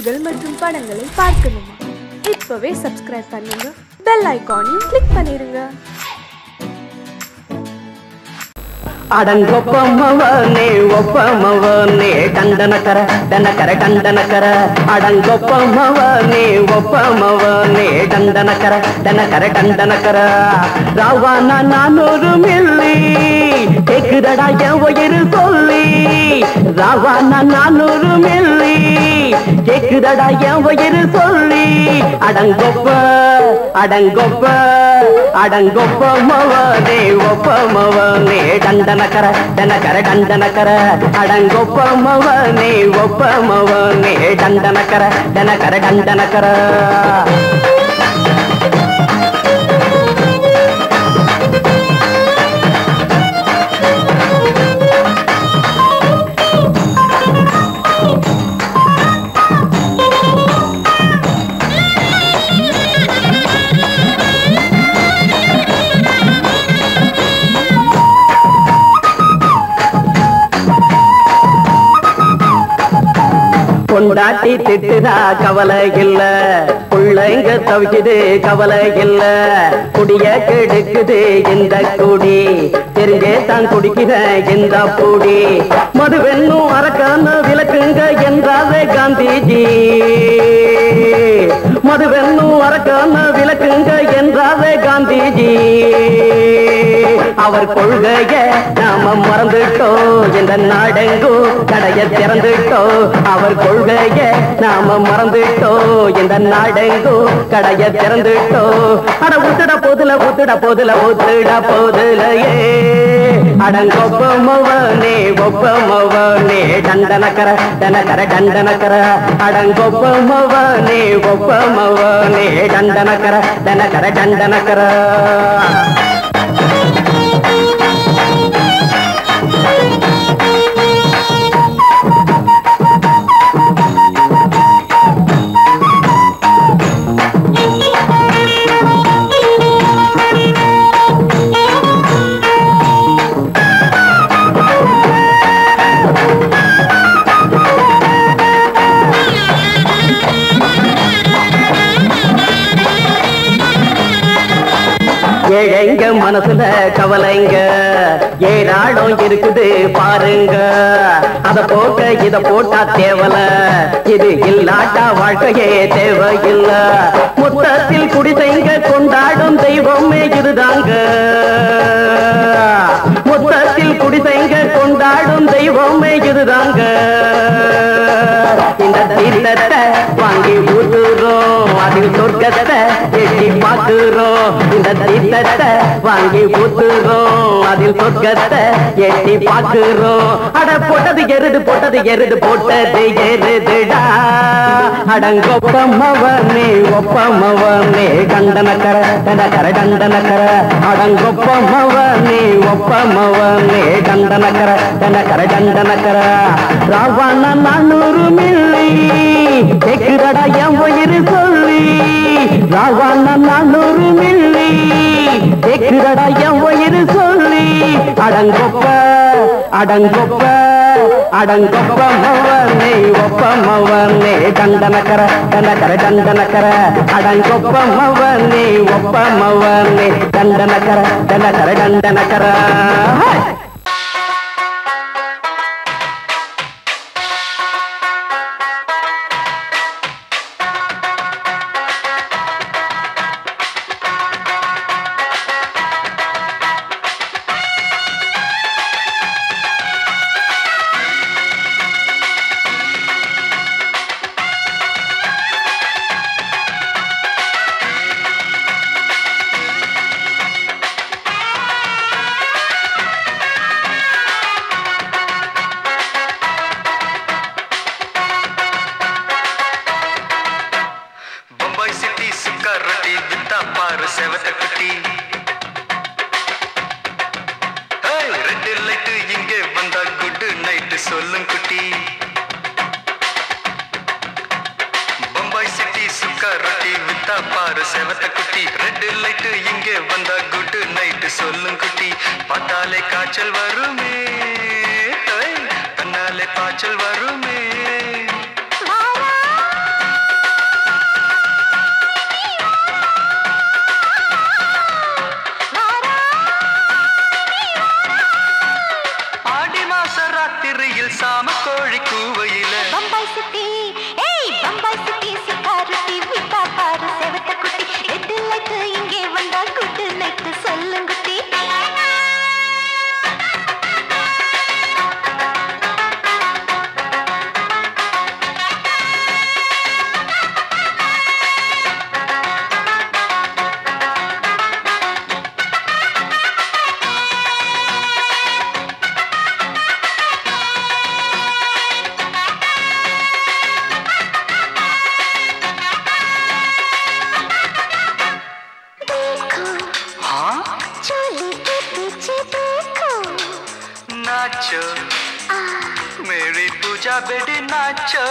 பாடல்கள் மற்றும் படங்களை பார்க்கணுமா? இப்பவே சப்ஸ்கிரைப் பண்ணுங்க, பெல் ஐகானையும் கிளிக் பண்ணிருங்க. அடங்கொப்பமவனே ஒப்பமவனே டண்டனக்கர டனக்கர டண்டனக்கர அடங்கொப்பமவனே ஒப்பமவனே டண்டனக்கர டனக்கர டண்டனக்கர ராவானா 400 மில்லி கேக்குதடா என் உயிர் சொல்லி ராவானா 400 மில்லி கேக்குதடா என் உயிர் சொல்லி அடங்கொப்ப அடங்கொப்ப அடங்கொப்பமவனே ஒப்பமவனே டண்டனக்கர டனக்கர டண்டனக்கர அடங்கொப்பமவனே ஒப்பமவனே டண்டனக்கர டனக்கர டண்டனக்கர கொண்டாட்டி திட்டுதா கவலை இல்ல, புள்ளைங்க தவிக்குது கவலை இல்ல, குடிய கெடுக்குது இந்த குடி, தெரிஞ்சே தான் குடிக்கிற இந்த பூடி, மதுவென்னும் அரக்கான விளக்குங்க என்றாரே காந்திஜி, மதுவென்னும் அரக்கான விளக்குங்க என்றாரே காந்திஜி, அவர் கொள்கைய நாம மறந்துட்டோம், இந்த நாடெங்கோ கடைய திறந்துட்டோம், அவர் கொள்கைய நாம மறந்துட்டோம், இந்த நாடெங்கோ கடைய திறந்துட்டோம், அட ஊத்துட போதுல ஊத்துட போதுல ஊத்துட போதுலையே அடங்கொப்பமவனே ஒப்பமவனே டண்டனக்கர டனக்கர டண்டனக்கர அடங்கொப்பமவனே ஒப்பமவனே டண்டனக்கர டனக்கர டண்டனக்கர ஏழைங்க மனசுல கவலைங்க ஏராளம் இருக்குது பாருங்க, அத போக்க இத போட்டா தேவல, இது இல்லாட்டா வாழ்க்கையே தேவையில்ல, மொத்தத்தில் குடிசைங்க கொண்டாடும் தெய்வமே இதுதாங்க, மொத்தத்தில் குடிசைங்க கொண்டாடும் தெய்வமே இதுதாங்க, இந்த தீர்த்தத்தை வாங்கி ஊத்துறோம், அதில் சொர்க்கத்தை எட்டி பார்க்கிறோம், இந்த தீர்த்தத்தை வாங்கி ஊத்துறோம், அதில் சொர்க்கத்தை எட்டி பார்க்கிறோம், அட போட்டது எருது போட்டது எருது போட்டது எருதுடா அடங்கொப்பமவனே ஒப்பமவனே டண்டனக்கர டனக்கர டண்டனக்கர அடங்கொப்பமவனே ஒப்பமவனே டண்டனக்கர டனக்கர டண்டனக்கர ராவானா 400 மில்லி கேக்குதடா என் உயிர் சொல்லி ராவானா 400 மில்லி கேக்குதடா என் உயிர் சொல்லி அடங்கொப்ப அடங்கொப்ப அடங்கொப்பமவனே ஒப்பமவனே டண்டனக்கர டனக்கர டண்டனக்கர அடங்கொப்பமவனே ஒப்பமவனே டண்டனக்கர டனக்கர டண்டனக்கர சொல்லும் குட்டி பம்பாய் சிட்டி சுக்கா ரொட்டி வித்தா பாரு செவத்த குட்டி ரெட் லைட் இங்கே வந்தா குட் நைட் சொல்லும் குட்டி பார்த்தாலே காய்ச்சல் வருமே தன்னாலே பாய்ச்சல் வருமே பூஜா பெடி நாச்சோ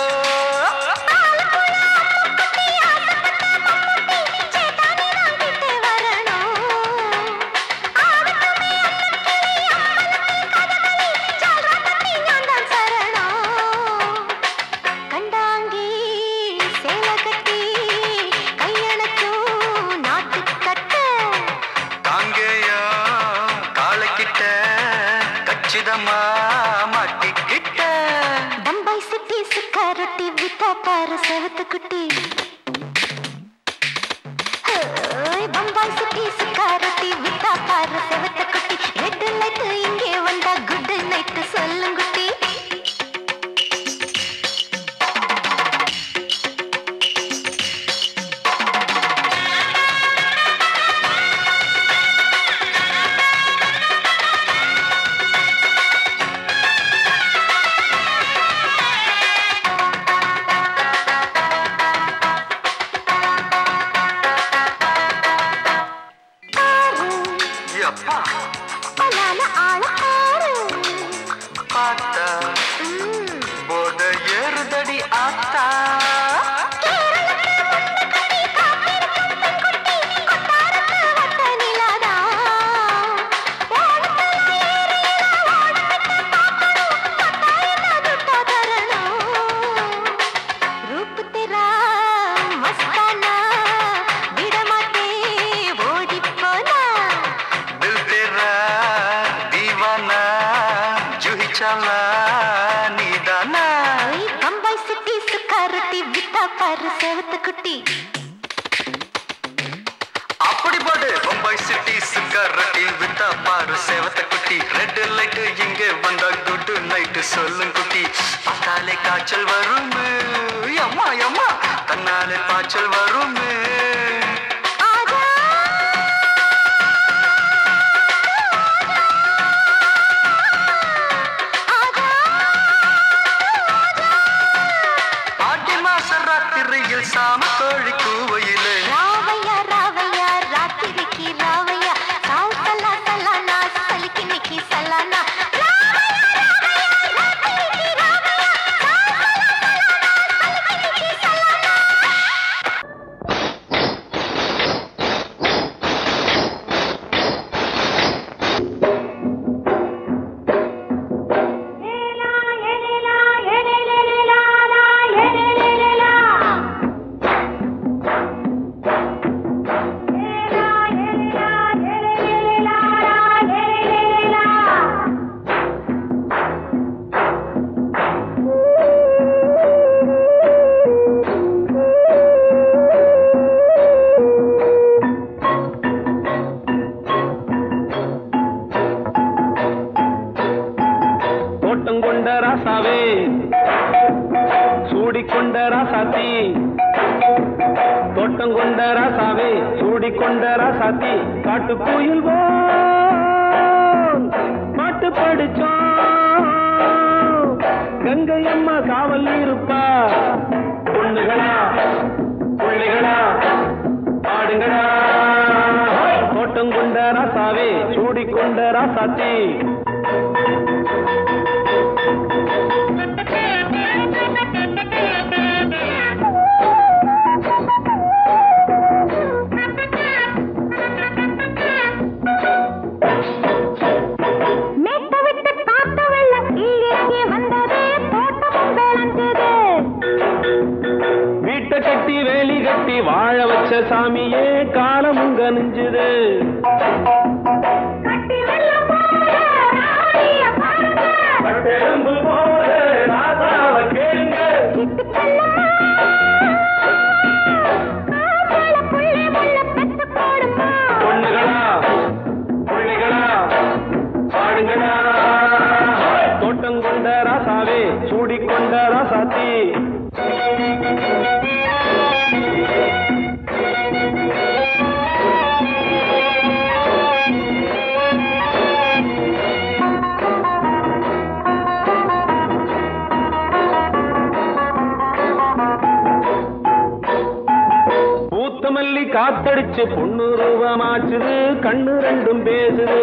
காத்தடிச்சு பொண்ணு ரூபமாச்சுது கண்ணு ரெண்டும் பேசுது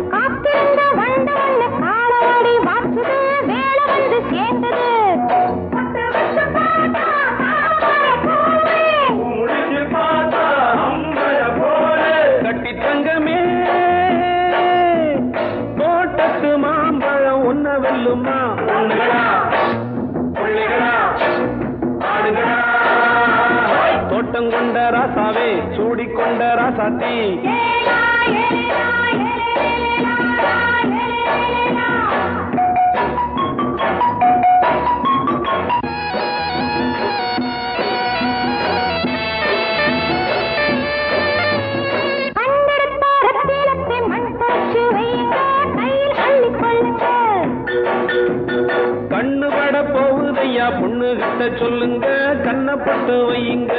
காத்திருந்த வண்ட காலவாடி வாச்சுது வேலை கட்டி தங்கமே தோட்டத்து மாம்பழம் உன்ன வெல்லுமா தோட்டம் கொண்ட ராசாவே சூடிக்கொண்ட ராசாத்தி கண்ணு பட போகுதையா பொண்ணு கிட்ட சொல்லுங்க கண்ணப்பட்டு வையுங்க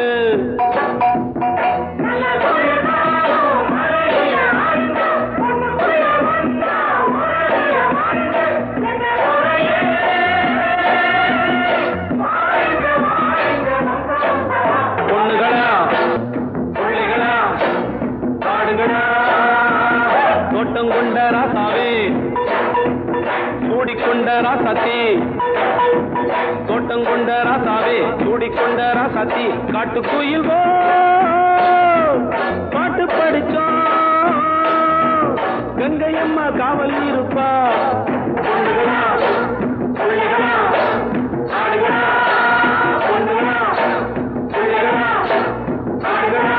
பொண்ணுகளா பிள்ளைகளா பாடுங்களா தோட்டம் கொண்ட ராசாவே சூடிக்கொண்ட ராசாத்தி தோட்டம் கொண்ட ராசாவே சூடிக்கொண்ட ராசாத்தி காட்டு கோயில் பாட்டு படிச்சோம் கங்கையம்மா காவல் இருப்பா பொண்ணுகளா பிள்ளைகளா ஆடுகளா பொண்ணுகளா பிள்ளைகளா ஆடுகளா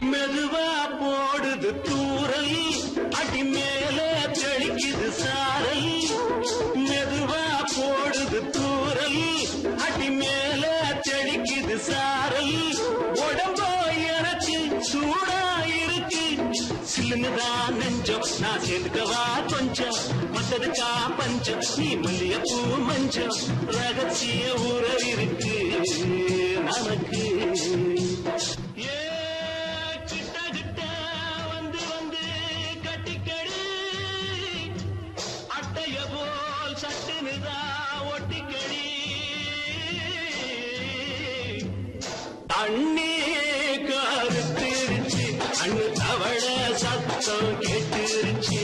மெதுவா போடுது தூரல் அடி மேலே தெளிக்குது சாரல் மெதுவா போடுது தூரல் அடி மேலே தெளிக்குது சாரல் உடம்போ எனக்கு சூடா இருக்கு சில்லுன்னுதான் நெஞ்சம் நான் சேர்ந்துக்கவா கொஞ்சம் மத்ததுக்கா பஞ்சம் நீ மல்லிகைப்பூ மஞ்சம் ரகசிய உறவு இருக்கு நமக்கு அண்ணே கருத்திருச்சு அண்ணு தவள சத்தம் கேட்டுருச்சு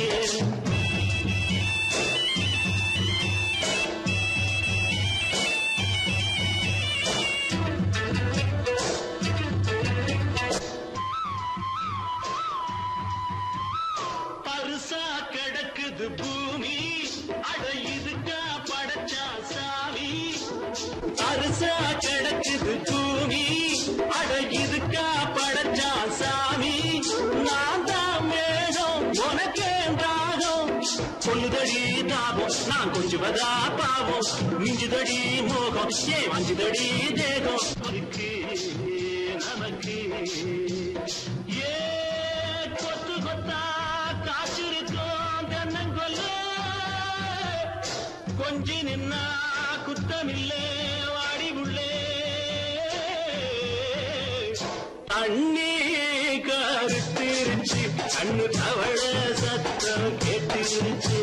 பருசா கிடக்குது பூமி அட இதுக்கா படைச்சா சாமி பருசா கிடக்குது பூமி அட இதுக்கா படைச்சா சாமி நான் தான் மேகம் உனக்கேண்டாகும் சொல்லுதடி தாபம் நான் கொஞ்சுவதா பாவம் மிஞ்சுதடி மோகம் ஏ வஞ்சுதடி தேகம் நமக்கு ஏ கொத்து கொத்தா காய்ச்சிருக்கோம் தென்னங்கொல்ல கொஞ்சி நின்னா குத்தமில்லே வாடி உள்ளே அண்ணி கருத்திருச்சு கண்ணு தவழ சத்தம் கேட்டிருச்சு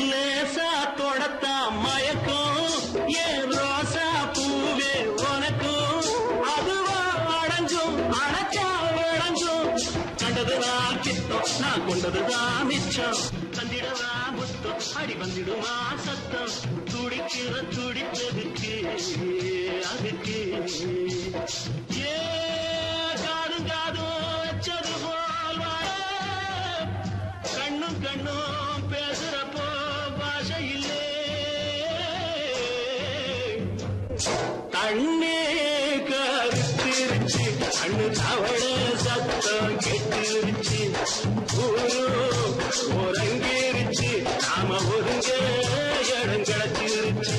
லேசா தொடத்தா மயக்கும் ஏன் ரோசா பூவே உனக்கும் அதுவா அடங்கும் அடைச்சா அடங்கும் கண்டதுதான் கித்தம் நான் கொண்டதுதான் மிச்சம் தந்திடவா முத்தம் அடி வந்திடுமா சத்தம் துடிக்கிற துடிப்பதுக்கு அதுக்கு ஏ காதும் காதும் வச்சது போல் கண்ணும் கண்ணும் பேசுறப்போ பாஷை இல்லே தண்ணே கருத்திருச்சு கண்ணு தவழ சத்தம் கெட்டிருச்சு ஒருங்கிருச்சு நாம ஒருங்க இடம் கிடைச்சிருச்சு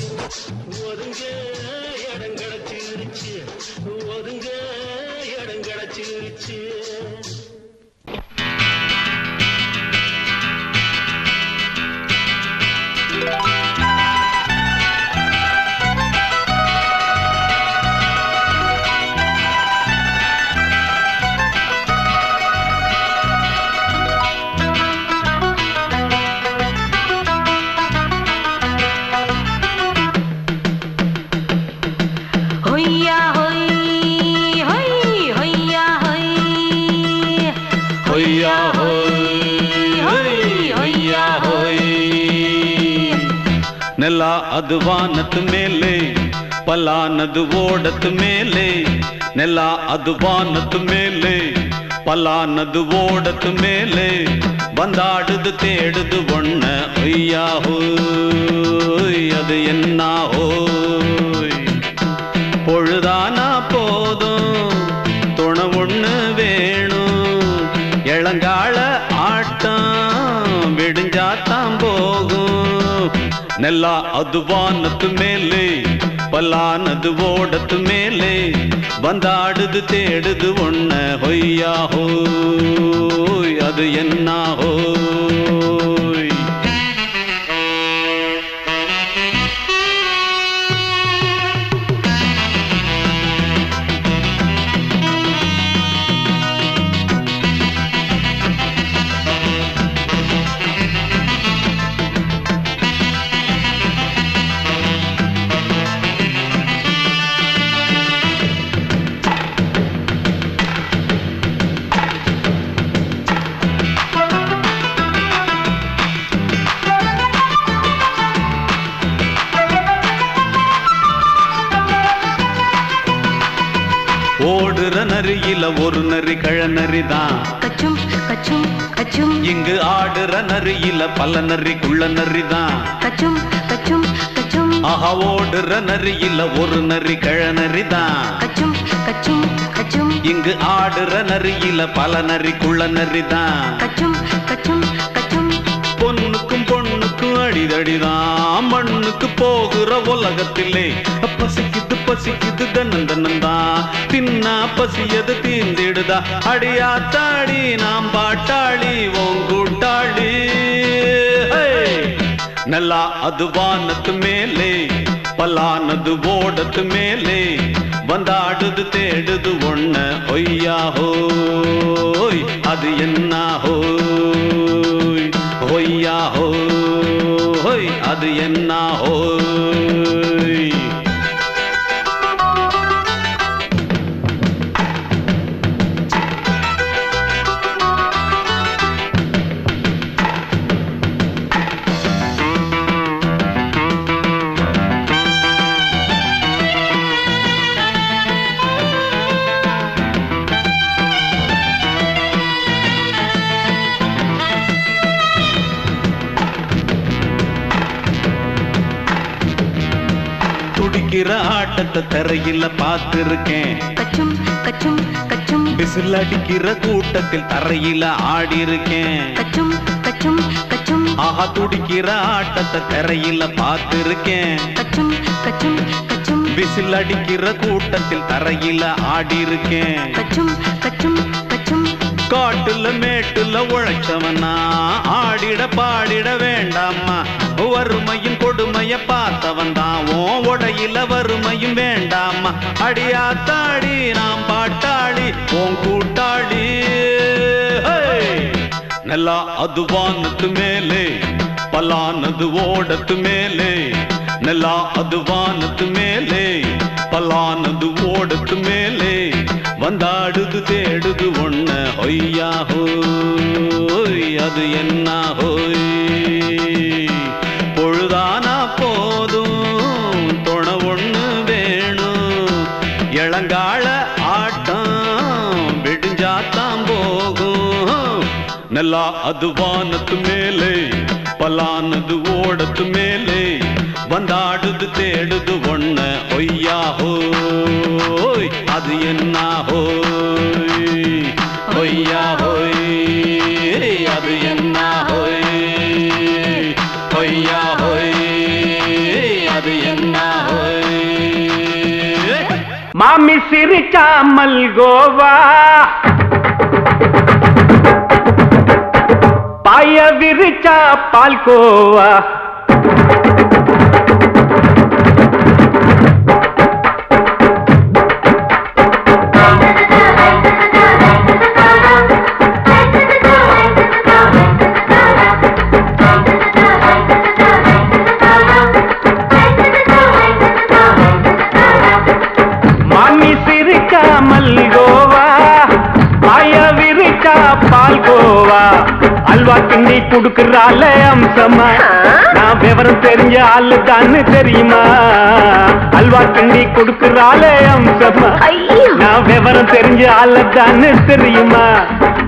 ஒருங்க இடம் கிடைச்சிருச்சு ஒருங்க இடம் கிடைச்சிருச்சு ನೆಲ ಅದು ವಾನದ ಮೇಲೆ ಪಲಾನದು ಓಡದ ಮೇಲೆ ನೆಲ ಅದು ವಾನದ ಮೇಲೆ ಪಲಾನದು ಓಡದ ಮೇಲೆ ಬಂದಾಡುದು தேடுது ஒண்ண ஒய்யா ஹோய் அது என்ன ஹோய் பொழுதானா போதும் துணை ஒண்ணு வேணும் இளங்கால ஆட்டம் விடிஞ்சாத்தான் போகும் ನೆಲ ಅದು ವಾನದ ಮೇಲೆ ಪಲಾನದು ಓಡದ ಮೇಲೆ ಬಂದಾಡುದು தேடுது ஒண்ண ಹೊಯ್ಯಾ ಹೋಯ್ ಅದು என்ன ಹೋಯ್ ஓடுற நரியில ஒரு நரி கழநரிதான் கச்சும் கச்சும் கச்சும் இங்கு ஆடுற நரியில பல நரி குள்ள நரிதான் கச்சும் கச்சும் கச்சும் ஆஹா ஓடுற நரியில ஒரு நரி கழநரிதான் கச்சும் கச்சும் கச்சும் இங்கு ஆடுற நரியில பல நரி குள்ள நரிதான் கச்சும் கச்சும் கச்சும் பொண்ணுக்கும் பொண்ணுக்கும் அடிதடிதான் மண்ணுக்கு போகிற உலகத்திலே பசிக்குது பசிக்குது தன்னந்தனந்தான் தின்னா பசியது தீர்ந்திடுதா அடியாத்தாடி நாம் பாட்டாளி ஓங்கூட்டாளி நல்லா அது வானத்து மேலே பலானது ஓடத்து மேலே வந்தாடுது தேடுது ஒண்ண ஒய்யா ஹோய் அது என்ன ஹோய் ஒய்யா ஹோய் அது என்ன ஹோய் துடிக்கிற ஆட்டத்தை தரையில பார்த்திருக்கேன். கச்சும் கச்சும் கச்சும் விசில் அடிக்கிற கூட்டத்தில் தரையில ஆடி இருக்கேன். கச்சும் கச்சும் கச்சும் ஆஹா துடிக்கிற ஆட்டத்தை தரையில பார்த்திருக்கேன். கச்சும் கச்சும் கச்சும் விசில் அடிக்கிற கூட்டத்தில் தரையில ஆடி இருக்கேன். கச்சும் கச்சும் கச்சும் காட்டுல மேட்டுல உழைச்சவனா ஆடிட பாடிட வேண்டாமா. வறுமையும் கொடுமைய பார்த்தவன் தான் உன் உடையில வறுமையும் வேண்டாமா. அடியாத்தாடி நாம் பாட்டாளி உன் கூட்டாளி. நல்லா அது வானத்து மேலே பலானது ஓடத்து மேலே. நல்லா அது வானத்து மேலே பலானது ஓடத்து மேலே. வந்தாடுது தேடுது ஒண்ண ஹொய்யா ஹோய் அது என்ன ஹோய். பொழுதானா போதும் துணை ஒண்ணு வேணும். இளங்கால ஆட்டம் விடிஞ்சாத்தான் போகும். நல்லா அது வானத்து மேலே பலானது ஓடத்து மேலே. வந்தாடுது தேடுது ஒண்ண ஒய்யா ஹோய் அது என்ன ஹோய். ஒய்யா ஹோய் அது என்ன ஹோய். ஒய்யா ஹோய் அது என்ன ஹோய். மாமி சிரிச்சா மல்கோவா பாய விரிச்சா பால்கோவா. மாமி சிரிச்சா மல்கோவா பாய விரிச்சா பால்கோவா. அல்வா கிண்டி குடுக்கறால அம்சமா நான் விவரம் தெரிஞ்ச ஆளு தான்னு தெரியுமா. அல்வா கிண்டி குடுக்கறால அம்சமா நான் விவரம் தெரிஞ்ச ஆளு தான்னு தெரியுமா.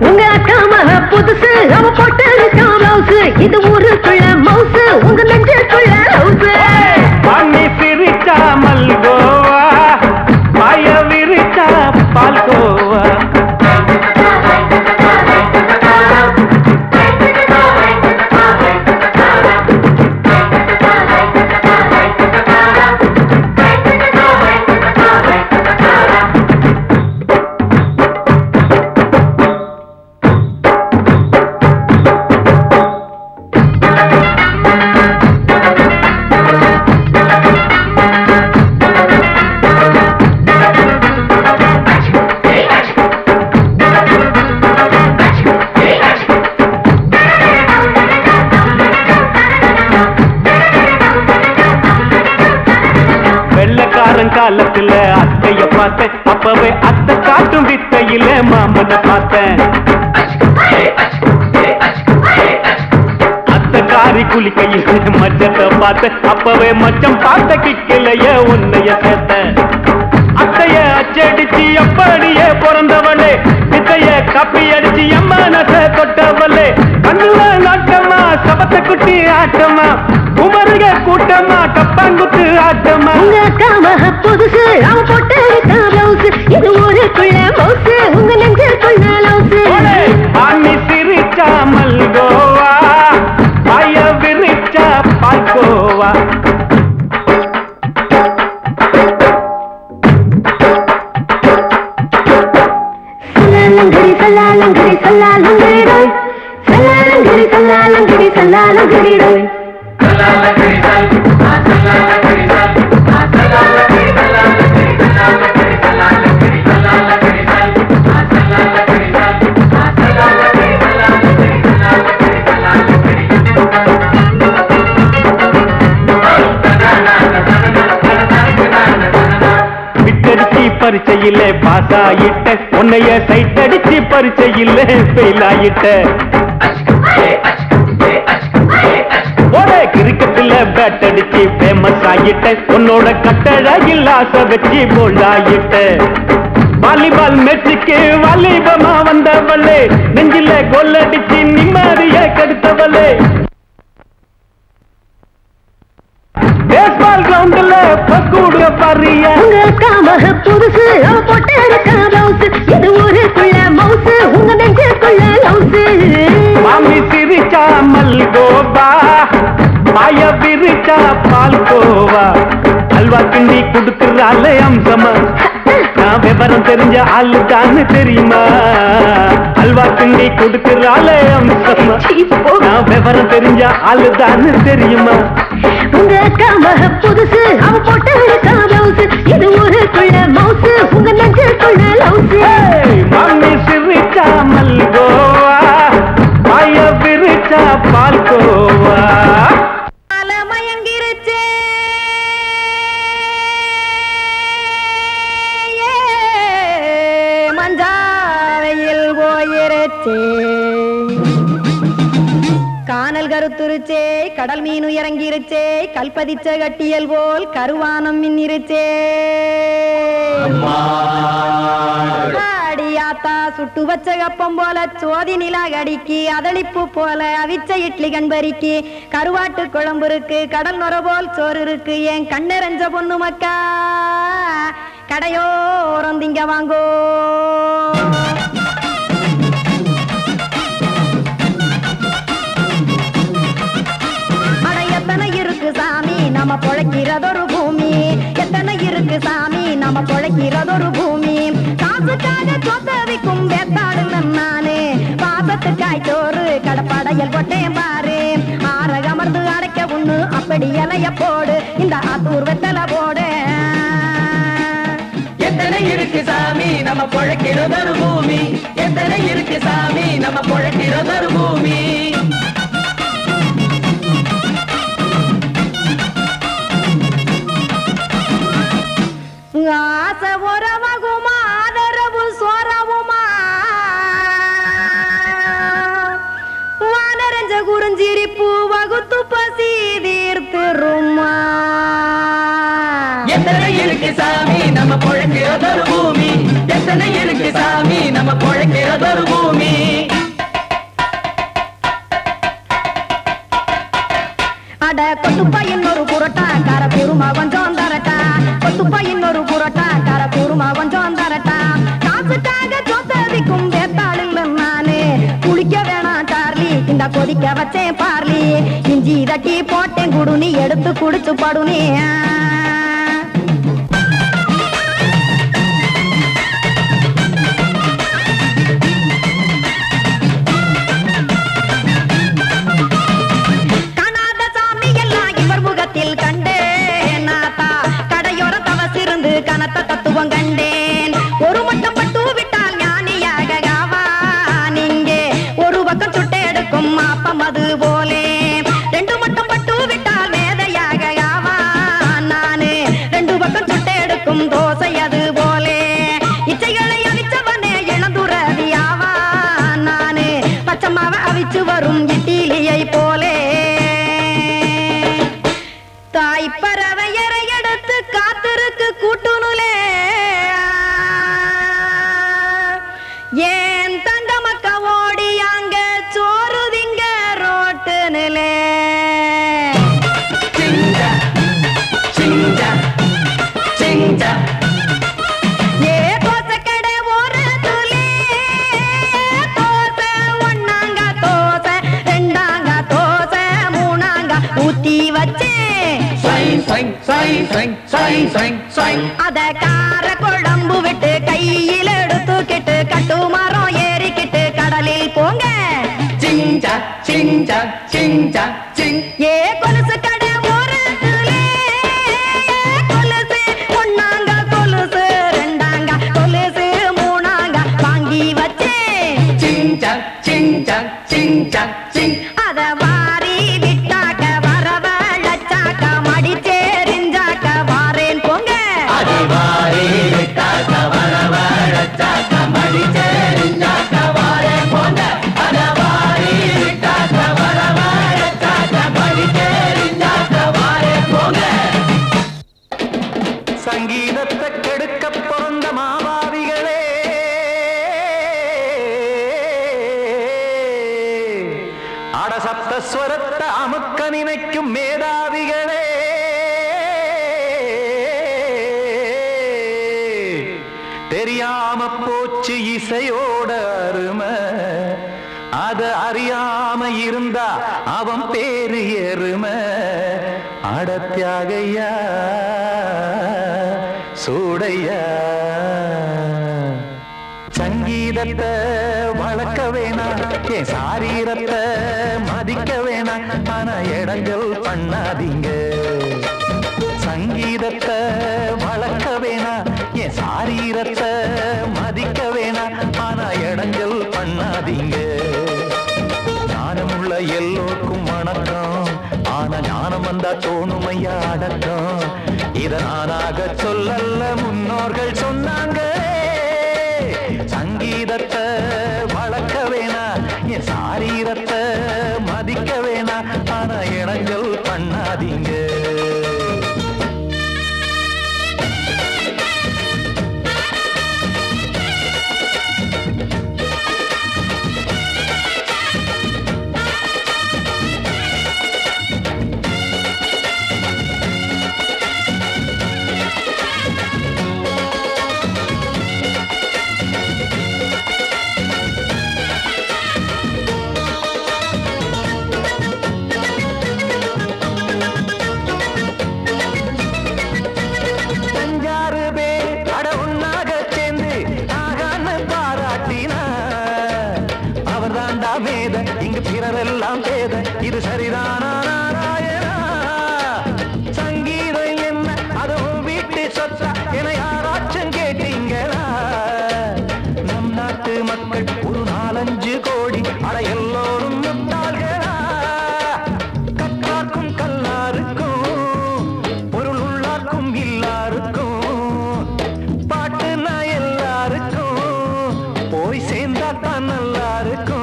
உங்க அக்கா மக புதுசு அவ போட்டு பிளவுஸ். இது ஊருக்குள்ள மவுசு உங்க நெஞ்சுக்குள்ள ஹவுஸ். மாமி சிரிச்சா மல்கோவா பாய விரிச்சா பால்கோவா. காலத்துல அத்தைய பார்த்தேன் அப்பவே அத்தை காட்டும் வித்தையில மாமனை பார்த்தேன். அத்தை காரி குளிக்கையில மச்சத்தை பார்த்தேன் அப்பவே மச்சம் பார்த்த கிக்கலைய உன்னைய சேர்த்த. அத்தைய அச்சடிச்சு அப்படியே பிறந்தவளே வித்தைய கப்பி அடிச்சு எம்மனச தொட்டவளே. கண்ணுல நாட்டமா சபத்தை குட்டி ஆட்டமா குமருக கூட்டமா கப்பாங்குத்து ஆட்டமா. உங்க அக்கா மக புதுசு அவ போட்டு பிளவுஸ். இது ஊருக்குள்ள மவுசு உங்க நெஞ்சுக்குள்ள லவுஸ். மாமி சிரிச்சா மல்கோவா பாய விரிச்சா பால்கோவா. சல்லாலங்கடி சல்லாலங்கடி சல்லாலங்கடி டோய். சல்லாலங்கடி சல்லாலங்கடி சல்லாலங்கடி டோய். விட்டடிச்சு பரிச்சையில பாஸ் ஆயிட்ட உன்னைய சைட் அடிச்சு பரிச்சையில ஃபெயில் ஆயிட்ட. கிரிக்கெட்ல பேட் அடிச்சு ஃபேமஸ் ஆயிட்ட உன்னோட கட்டழகில் ஆசை வச்சு போல்ட் ஆயிட்ட. வாலிபால் மேட்சுக்கு வாலிபமா வந்தவளே நெஞ்சில கோல் அடிச்சு நிம்மதிய கெடுத்தவளே. பேஸ்பால் கிரவுண்ட்ல பக்கூடுக பாரியா உங்க அக்கா மக புதுசு அவ போட்டு இருக்கா பிளவுஸ் இது ஊருக்குள்ள மவுசு உங்க நெஞ்சுக்குள்ள லவுசு மாமி சிரிச்சா மல்கோவா பாய பிரிச்சா பால்கோவா அல்வா கிண்டி குடுக்கறால அம்சமா நான் விவரம் தெரிஞ்ச ஆளுதான்னு தெரியுமா அல்வா கிண்டி குடுக்கறால அம்சமா நான் விவரம் தெரிஞ்ச ஆளுதான்னு தெரியுமா உங்க அக்கா மக புதுசு அவ போட்டு இருக்கா பிளவுஸ் இது ஊருக்குள்ள மவுசு உங்க நெஞ்சுக்குள்ள லவுசு மாமி சிரிச்சா மல்கோவா பாய பிரிச்சா பால்கோவா மயங்கிருச்சே மஞ்சாவையில் போயிருச்சே கானல் கருத்துருச்சே கடல் மீன் இறங்கிருச்சே கல்பதிச்ச கட்டியல் போல் கருவானம் மின்னிருச்சே ஆடியாத்தா சுட்டு வச்ச கப்பம் போல சோதி நிலா கடிக்கு அதளிப்பு போல அவிச்ச இட்லி கண்பறிக்கு கருவாட்டு குழம்பு இருக்கு கடல் நுர போல் சோறு இருக்கு என் கண்ணெரஞ்ச பொண்ணு மக்கா கடையோரம் திங்க வாங்கோ எத்தனை இருக்கு சாமி நம்ம பொழைக்கிறதொரு பூமி எத்தனை இருக்கு சாமி நம்ம பொழைக்கிறதொரு பூமி காசுக்காக சொத்தவிக்கும் வேத்தாடு நானு பாசத்துக்காய் சோறு கடப்படையல் கொட்டேன் பாரு ஆற அமர்ந்து அடைக்க ஒண்ணு அப்படி இலைய போடு இந்த ஆத்தூர் வெத்தலை போடு எத்தனை இருக்கு சாமி நம்ம பொழைக்கிறதொரு பூமி எத்தனை இருக்கு சாமி நம்ம பொழைக்கிறதொரு பூமி ஆசை உறவகுமா ஆதரவு சோறவுமா வானரஞ்ச குறிஞ்சிரிப்பு வகுத்து பசி தீர்த்துருமா எத்தனை இருக்கு சாமி நம்ம பொழைக்கிறதொரு பூமி எத்தனை இருக்கு சாமி நம்ம பொழைக்கிறதொரு பூமி அட கொத்துப்பா இன்னொரு புரோட்டா கார பெருமா கொஞ்சம் தரட்டா கொத்துப்பா இன்னொரு புரோட்டா கார பெருமா கொஞ்சம் தரட்டா காசுக்காக சொத்ததிக்கும் வேத்தாளில் நானு குளிக்க வேணாம் சார்லி இந்த கொதிக்க வச்சேன் பார்லி இஞ்சி தட்டி போட்டேன் குடுனி எடுத்து குடிச்சு படுனி கனத்த தத்துவம் கண்டேன் ஒரு மட்டம் பட்டு விட்டால் ஞானியாக நீங்கே ஒரு பக்கம் சுட்டு எடுக்கும் மாப்பம் அது போலே ரெண்டு மட்டம் பட்டு விட்டால் மேதையாக நானு ரெண்டு பக்கம் சுட்டு எடுக்கும் தோசை அது போலே இச்சைகளை அவிச்சவனே இளந்துறவியாவா நானு பச்சமாவ அவிச்சு வரும் இட்டிலியை போலே தாய் பறவையரை எடுத்து காத்திருக்கு கூட்டுனுலே ஏன் தங்க மக்க ஓடி அங்க சோறுதிங்க ரோட்டு நிலே ஏ தோசை கடை ஒரு துளி தோசை ஒன்னாங்க தோசை ரெண்டாங்க தோசை மூணாங்க ஊத்தி வச்சே அத கார குழம்பு விட்டு கையில் எடுத்துக்கிட்டு கட்டுமரம் ஏறிக்கிட்டு கடலில் போங்க ஏ கொலுசு கடை ஒரு கொலுசு ஒன்னாங்க கொலுசு ரெண்டாங்க கொலுசு மூணாங்க வாங்கி வச்சேன் அத வாரி விட்டாக்க வரவழைச்சாக்க மடிச்சேரிஞ்சாக்க வாரேன் போங்க தெரியாம போச்சு இசையோட அருமை அத அறியாம இருந்தா அவன் பேரு எருமை அடத்தியாகையா சூடையா சங்கீதத்தை வளர்க்க வேணாம் என் சாரீரத்தை மதிக்க வேணாம் ஆனா இடங்கள் பண்ணாதீங்க சங்கீதத்தை வளர்க்க வேணாம் என் சாரீரத்தை மதிக்க வேணாம் ஆனா இடங்கள் பண்ணாதீங்க ஞானமுள்ள எல்லோருக்கும் வணக்கம் ஆனா ஞானம் வந்தா தோணுமையா அடக்கம் இத நானாக சொல்லல்ல முன்னோர்கள் சொன்னாங்க சங்கீதத்தை வளர்க்க வேணா என் சாரீரத்தை மதிக்க வேணா ஆனா இடங்கள் பண்ணாதீங்க இங்கு பிறரெல்லாம் பேத இது சரிதானா நாராயணா சங்கீதம் என்ன அதுவும் வீட்டு சொத்தா என யாராச்சும் கேட்டீங்களா நம் நாட்டு மக்கள் ஒரு 4-5 கோடி அட எல்லோரும் முட்டாள்களா கற்றார்க்கும் கல்லாருக்கும் பொருள் உள்ளார்க்கும் இல்லாருக்கும் பாட்டுனா எல்லாருக்கும் போய் சேர்ந்தா தான் நல்லா இருக்கும்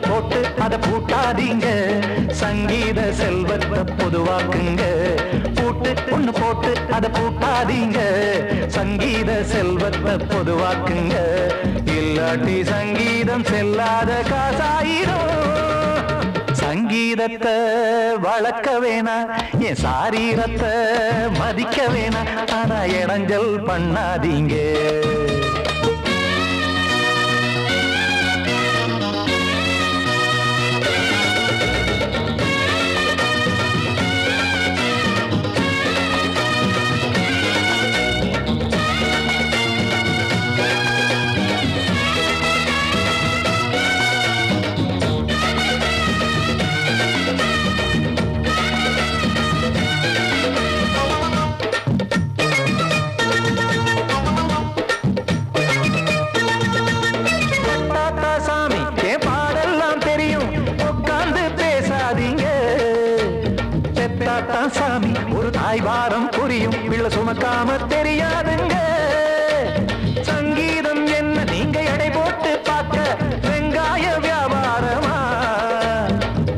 போட்டு அத பூட்டாதீங்க சங்கீத செல்வத்தை பொதுவாக்குங்க பூட்டு ஒண்ணு போட்டு அத பூட்டாதீங்க சங்கீத செல்வத்தை பொதுவாக்குங்க இல்லாட்டி சங்கீதம் செல்லாத காசாயிரும் சங்கீதத்தை வளர்க்க வேணா என் சாரீரத்தை மதிக்க வேணா ஆனா இடைஞ்சல் பண்ணாதீங்க சாமி ஒரு தாய்வாரம் புரியும் பிள்ளை சுமக்காம தெரியாதுங்க சங்கீதம் என்ன நீங்க எடை போட்டு பார்க்க வெங்காய வியாபாரமா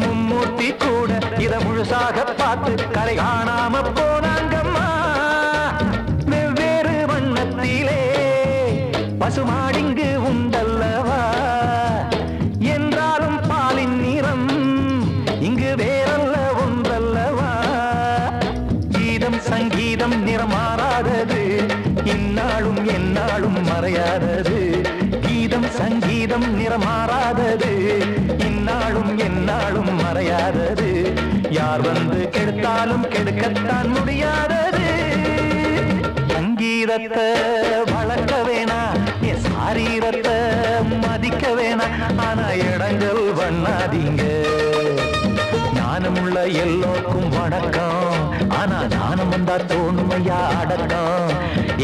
மும்மூர்த்தி கூட இத முழுசாக பார்த்து கரை காணாம போனாங்கம்மா வெவ்வேறு வண்ணத்திலே பசுமாடிங்கு உண்டல்லவா என்றாலும் பாலின் நிறம் இங்கு வேறல்ல ஒன்றல்லவா சங்கீதம் நிறமாறாதது இந்நாளும் எந்நாளும் மறையாதது கீதம் சங்கீதம் நிறமாறாதது இந்நாளும் எந்நாளும் மறையாதது யார் வந்து கெடுத்தாலும் கெடுக்கத்தான் முடியாதது சங்கீதத்தை வளர்க்க வேணா என் சாரீரத்தை மதிக்க வேணா ஆனா இடங்கள் பண்ணாதீங்க ஞானமுள்ள எல்லோருக்கும் வணக்கம் ஆனா ஞானம் வந்தா தோணுமையா அடக்கம்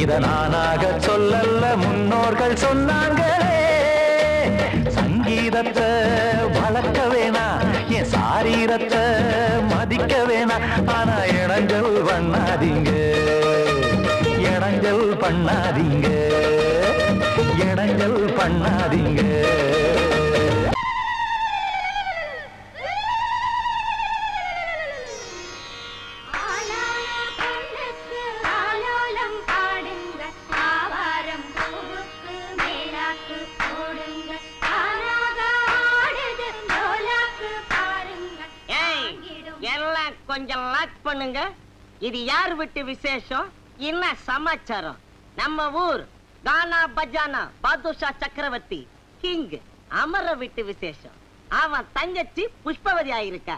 இத நானாக சொல்லல்ல முன்னோர்கள் சொன்னாங்களே சங்கீதத்தை வளர்க்க வேணா என் சாரீரத்தை மதிக்க வேணா ஆனா இடங்கள் பண்ணாதீங்க இடங்கள் பண்ணாதீங்க இடங்கள் பண்ணாதீங்க கொஞ்சம் லாக் பண்ணுங்க இது யார் விட்டு விசேஷம் என்ன சமாச்சாரம் நம்ம ஊர் கானா பஜானா பாதுஷா சக்கரவர்த்தி கிங் அமர விட்டு விசேஷம். அவன் தங்கச்சி புஷ்பவதி ஆயிருக்கா.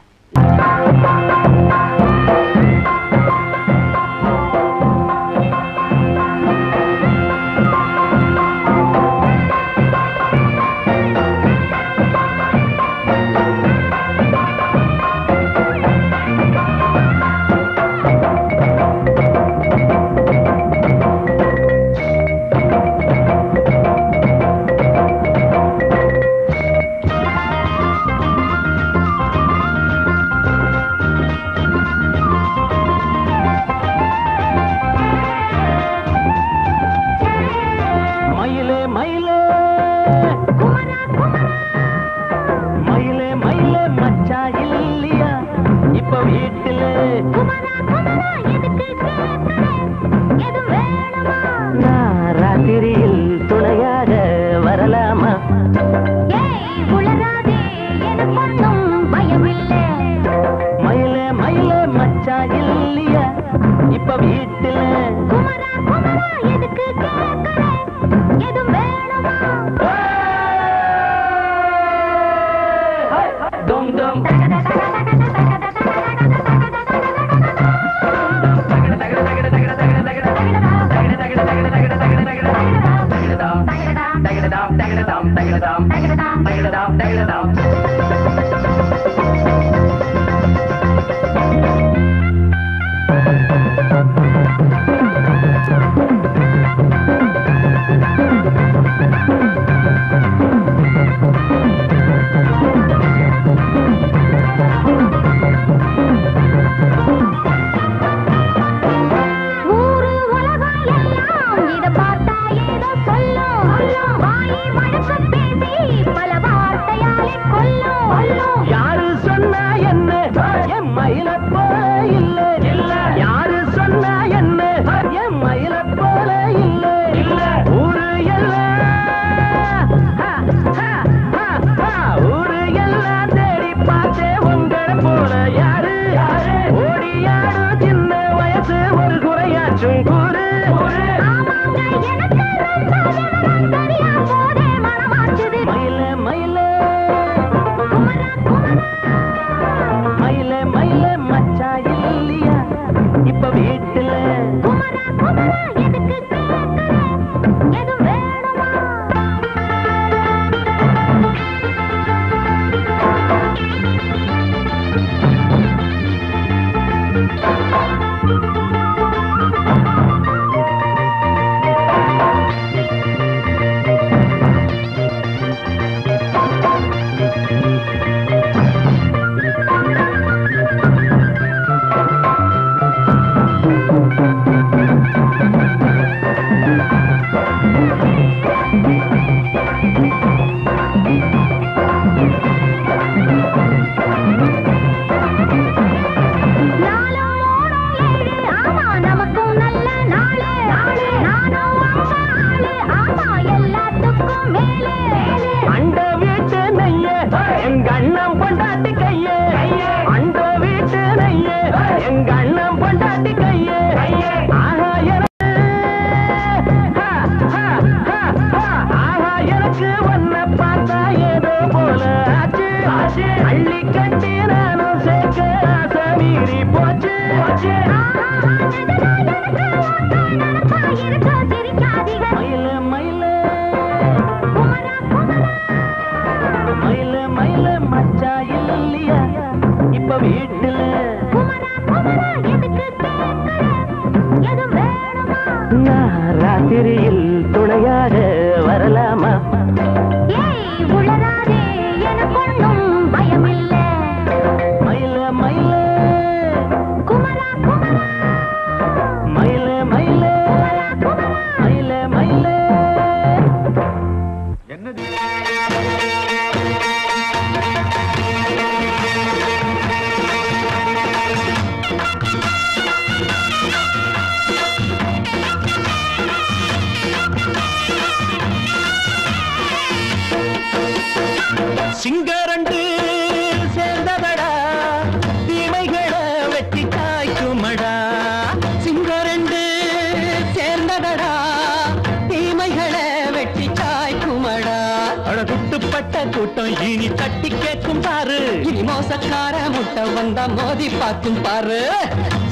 கூட்டம் இனி தட்டி கேட்கும் பாரு. இனி மோசக்கார முட்டை வந்தா மோதி பார்க்கும் பாரு.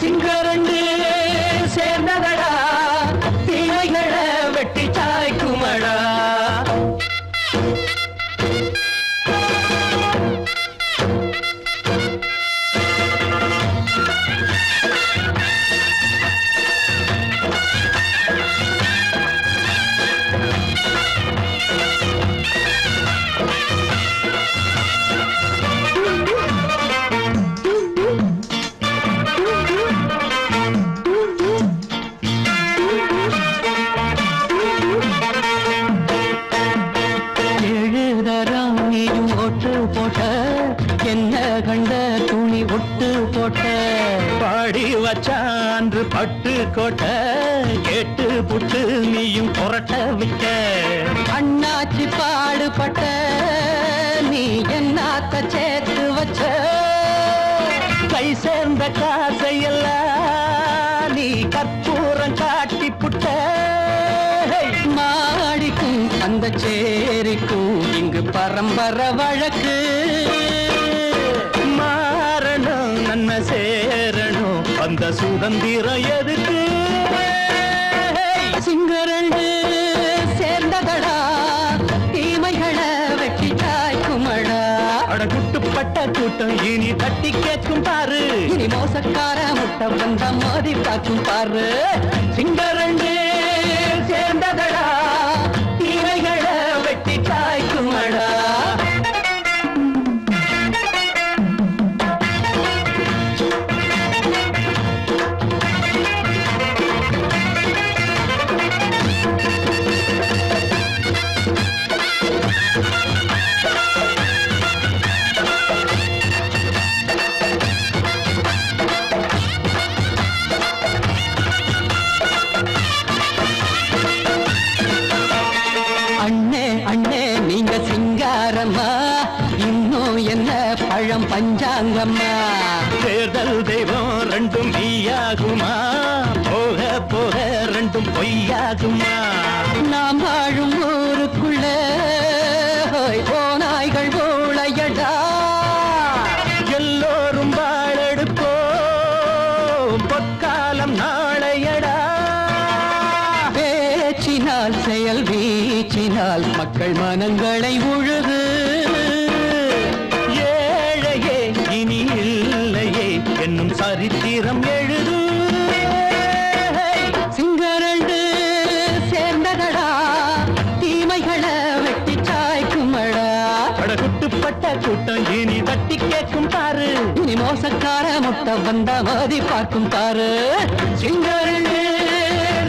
சிங்கரண்டு சேர்ந்ததடா தீமைகளை வெட்டி சாய்க்குமடா. பாடி வச்சான்று பட்டு கோட்ட கேட்டு புட்டு நீயும் புரட்ட விட்ட. அண்ணாச்சி பாடுபட்ட நீ என்னாத்த சேர்த்து வச்ச. கை சேர்ந்த காசையெல்லாம் நீ கற்பூரம் காட்டி புட்ட. மாடிக்கும் அந்த சேரிக்கும் இங்கு பரம்பரை வழக்கு. மாறணும் நன்மை சேரணும் அந்த சுதந்திரம் எதுக்கு. சிங்கரண்டு சேர்ந்ததடா தீமைகளை வெட்டி சாய்க்குமடா. அடகுட்டுப்பட்ட கூட்டம் இனி தட்டி கேட்கும் பாரு. இனி மோசக்கார முட்டை வந்த மோதி பார்க்கும் பாரு. சிங்கரண்டு சேர்ந்ததடா தீமைகளை வெட்டி சாய்க்குமடா. பஞ்சாங்கம்மா தேர்தல் தெய்வம் ரெண்டும் மெய்யாகுமா. போக போக ரெண்டும் பொய்யாகுமா. நாம் வாழும் ஊருக்குள்ள போனாய்கள் போளையடா. எல்லோரும் வாழெடுப்போம் பொற்காலம் நாளையடா. பேச்சினால் செயல் வீச்சினால் மக்கள் மனங்களை உழுது. என்னும் சரித்திரம் எழுது. சிங்கரண்டு சேர்ந்ததடா தீமைகளை வெட்டி சாய்க்குமடா. படகுட்டுப்பட்ட கூட்டம் இனி தட்டி கேட்கும் பாரு. இனி மோசக்கார முட்டை வந்த மோதி பார்க்கும் பாரு. சிங்கரண்டு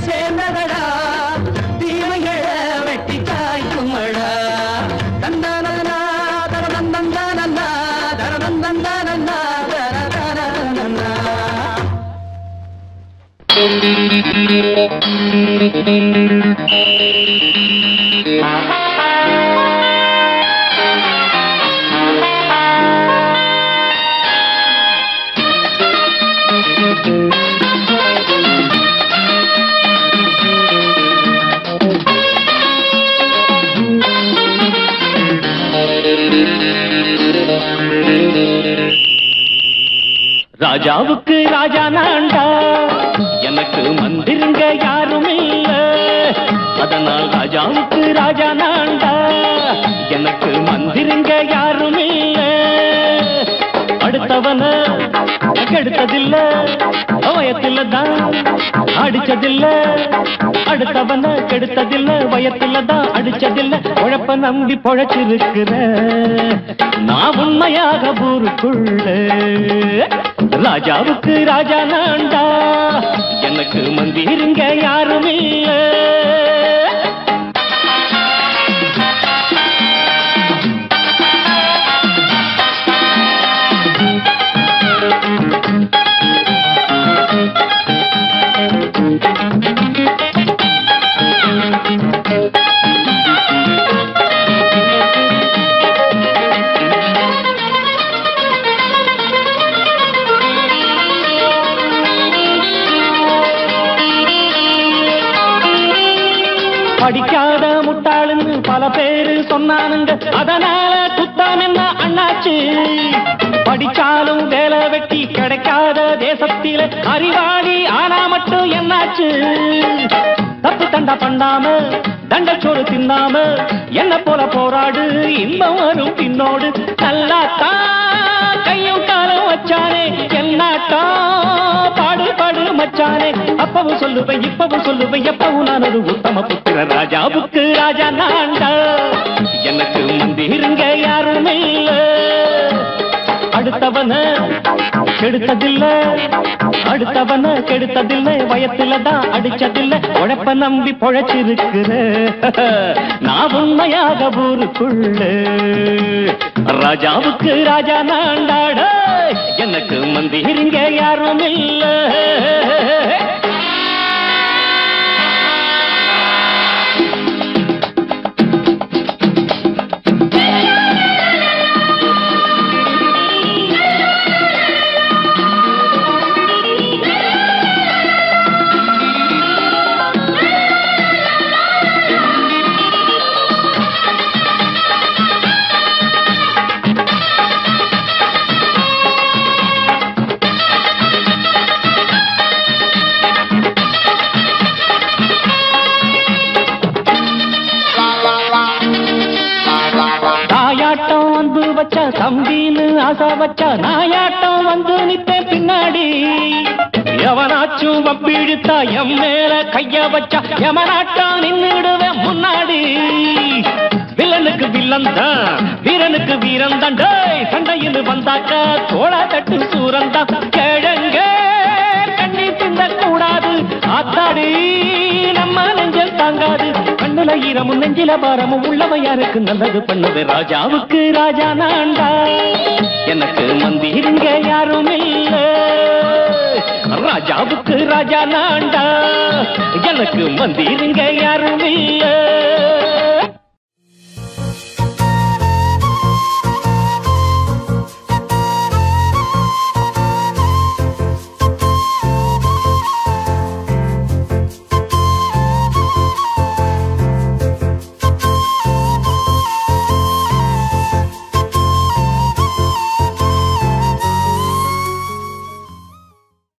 சேர்ந்ததடா தீமைகளை வெட்டி சாய்க்குமடா. தந்தானா தரதந்தந்தானா தரதந்தந்தானா. ராஜாவுக்கு ராஜா நான்டா எனக்கு மந்திருங்க யாரும் இல்ல. அதனால் ராஜாவுக்கு ராஜா நான்டா எனக்கு மந்திருங்க யாரும் இல்ல. அடுத்தவன கெடுத்ததில்ல வயத்துல தான் அடிச்சதில்ல. அடுத்தவன கெடுத்ததில்ல வயத்துல தான் அடிச்சதில்ல. உழப்ப நம்பி பொழைச்சிருக்கிற நான் உண்மையாக ஊருக்குள்ள. ராஜாவுக்கு ராஜா நான்டா எனக்கு மந்திருங்க யாரும் இல்ல. படிக்காத முட்டாளுன்னு பல பேரு சொன்னானுங்க, அதனால குத்தம் என்ன அண்ணாச்சு? படிச்சாலும் வேலை வெட்டி கிடைக்காத தேசத்தில அறிவாளி ஆனா மட்டும் என்னாச்சு? தப்பு தண்டா பண்ணாம தண்டச்சோறு தின்னாம என்ன போல போராடு, இன்பம் வரும் பின்னோடு. நல்லாத்தா கையும் காலம் வச்சானே, என்னாட்டா பாடு பாடு மச்சானே. அப்பவும் சொல்லுவேன் இப்பவும் சொல்லுவேன், எப்பவும் நான் ஒரு உத்தம புத்திர. ராஜாவுக்கு ராஜா நான்டா, எனக்கு மந்திருங்க யாரும் இல்ல. அடுத்தவன கெடுத்ததில்ல, அடுத்தவன கெடுத்ததில்ல, வயத்துல தான் அடிச்சதில்ல. உழைப்ப நம்பி பொழைச்சிருக்கிற நான் உண்மையாக ஊருக்குள்ள. ராஜாவுக்கு ராஜா நாண்டாட, எனக்கு மந்திரிங்க யாரும் இல்ல. தம்பின்னு ஆசா வச்சா நாயாட்டம் வந்து நிப்பேன் பின்னாடி. எவனாச்சும் வப்பிழுத்தா எம் மேல கைய வச்சா எவனாட்டம் நின்னுடுவேன் முன்னாடி. வில்லனுக்கு வில்லன் தான், வீரனுக்கு வீரன் தான். சண்டையில் வந்தாக்க தோள தட்டு சூரன் தான். கிழங்க கண்ணி தின்ன கூடாது, ஆத்தாடி நம்ம நெஞ்சல் தாங்காது. கண்ணுல ஈரமும் நெஞ்சில பாரமும் உள்ளவன் யாருக்கு நல்லது பண்ணுது. ராஜாவுக்கு ராஜா நான்டா, எனக்கு மந்திருங்க யாரும் இல்ல. ராஜாவுக்கு ராஜா நான்டா, எனக்கு மந்திருங்க யாரும் இல்ல.